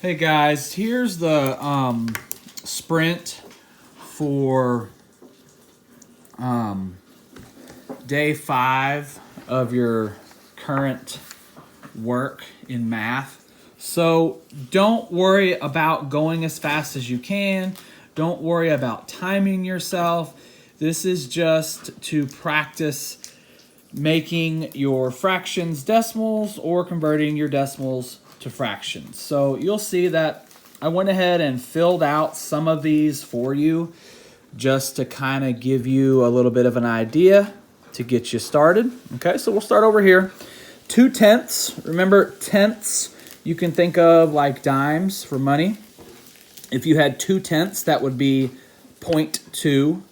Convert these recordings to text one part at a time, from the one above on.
Hey guys, here's the sprint for day 5 of your current work in math. So don't worry about going as fast as you can. Don't worry about timing yourself. This is just to practice making your fractions decimals or converting your decimals to fractions. So you'll see that I went ahead and filled out some of these for you just to kind of give you a little bit of an idea to get you started. Okay, so we'll start over here. 2/10. Remember, tenths you can think of like dimes for money. If you had 2/10, that would be 0.2.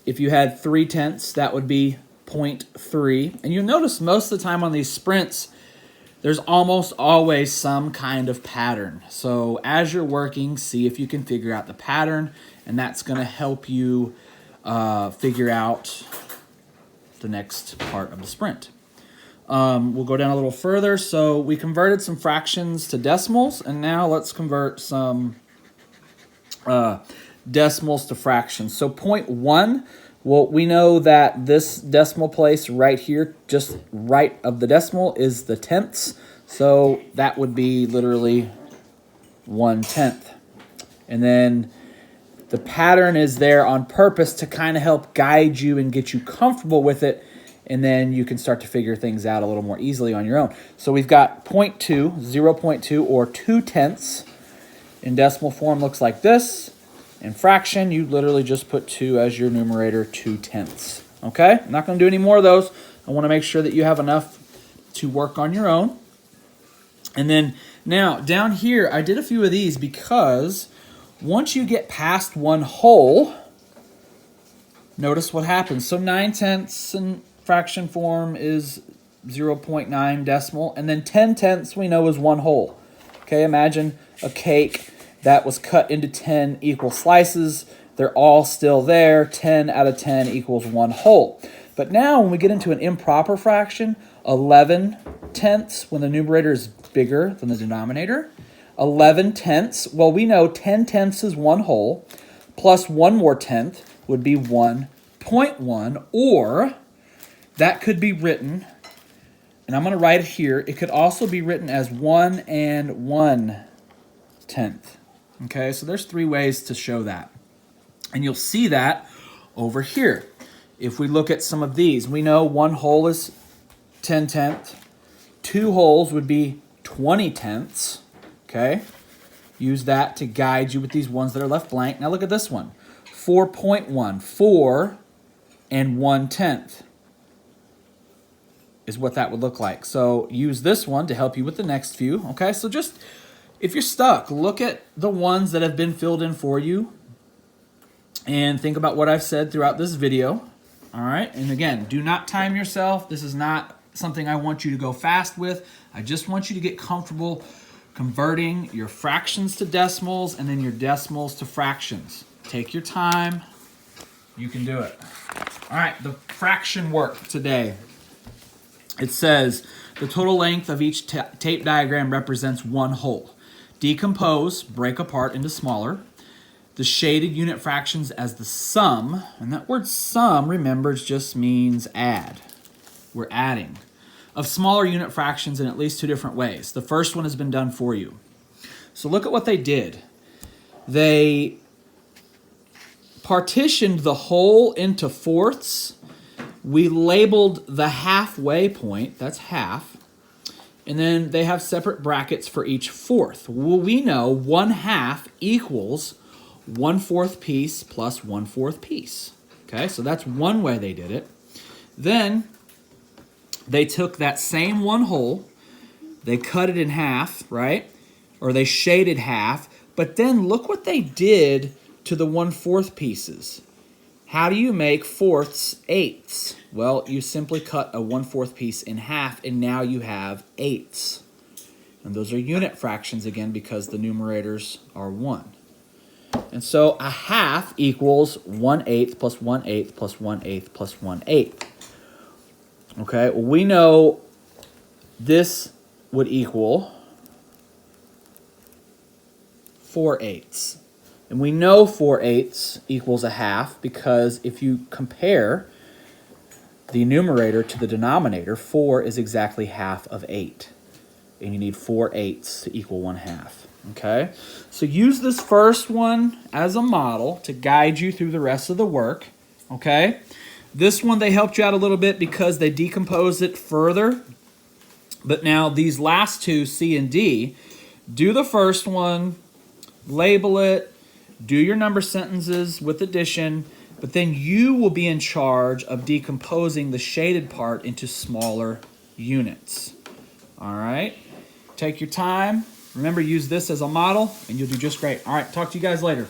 If you had 3/10, that would be 0.3. And you'll notice most of the time on these sprints, there's almost always some kind of pattern. So as you're working, see if you can figure out the pattern, and that's going to help you figure out the next part of the sprint. We'll go down a little further. So we converted some fractions to decimals, and now let's convert some decimals to fractions. So 0.1, well, we know that this decimal place right here, just right of the decimal, is the tenths. So that would be literally 1/10. And then the pattern is there on purpose to kind of help guide you and get you comfortable with it. And then you can start to figure things out a little more easily on your own. So we've got 0.2, 0.2, or 2/10. In decimal form looks like this. In fraction, you literally just put 2 as your numerator, 2/10. Okay? I'm not going to do any more of those. I want to make sure that you have enough to work on your own. And then now down here, I did a few of these because once you get past one whole, notice what happens. So 9/10 in fraction form is 0.9 decimal, and then 10/10 we know is one whole. Okay, imagine a cake that was cut into 10 equal slices. They're all still there. 10 out of 10 equals one whole. But now when we get into an improper fraction, 11/10, when the numerator is bigger than the denominator, 11/10, well, we know 10/10 is one whole, plus one more tenth would be 1.1, or that could be written, and I'm going to write it here, it could also be written as 1 and 1/10. Okay, so there's 3 ways to show that. And you'll see that over here. If we look at some of these, we know one whole is 10/10. 2 wholes would be 20/10. Okay, use that to guide you with these ones that are left blank. Now look at this one, 4.1. 4 and 1/10 is what that would look like. So use this one to help you with the next few. Okay, so just if you're stuck, look at the ones that have been filled in for you and think about what I've said throughout this video. All right, and again, do not time yourself. This is not something I want you to go fast with. I just want you to get comfortable converting your fractions to decimals and then your decimals to fractions. Take your time. You can do it. All right, the fraction work today. It says the total length of each tape diagram represents one whole. Decompose, break apart into smaller. The shaded unit fractions as the sum, and that word sum, remember, just means add. We're adding. Of smaller unit fractions in at least 2 different ways. The first one has been done for you. So look at what they did. They partitioned the whole into fourths. We labeled the halfway point, that's half, and then they have separate brackets for each fourth. Well, we know 1/2 equals 1/4 piece plus 1/4 piece. Okay, so that's one way they did it. Then they took that same one whole, they cut it in half, right? Or they shaded half, but then look what they did to the 1/4 pieces. How do you make fourths eighths? Well, you simply cut a 1/4 piece in half, and now you have eighths. And those are unit fractions again because the numerators are 1. And so a half equals 1/8 plus 1/8 plus 1/8 plus 1/8. Okay, well, we know this would equal 4/8. And we know 4/8 equals a half because if you compare the numerator to the denominator, 4 is exactly half of 8. And you need 4/8 to equal 1/2. Okay? So use this first one as a model to guide you through the rest of the work. Okay? This one, they helped you out a little bit because they decomposed it further. But now these last two, C and D, do the first one, label it, do your number sentences with addition, but then you will be in charge of decomposing the shaded part into smaller units. All right? Take your time. Remember, use this as a model, and you'll do just great. All right, talk to you guys later.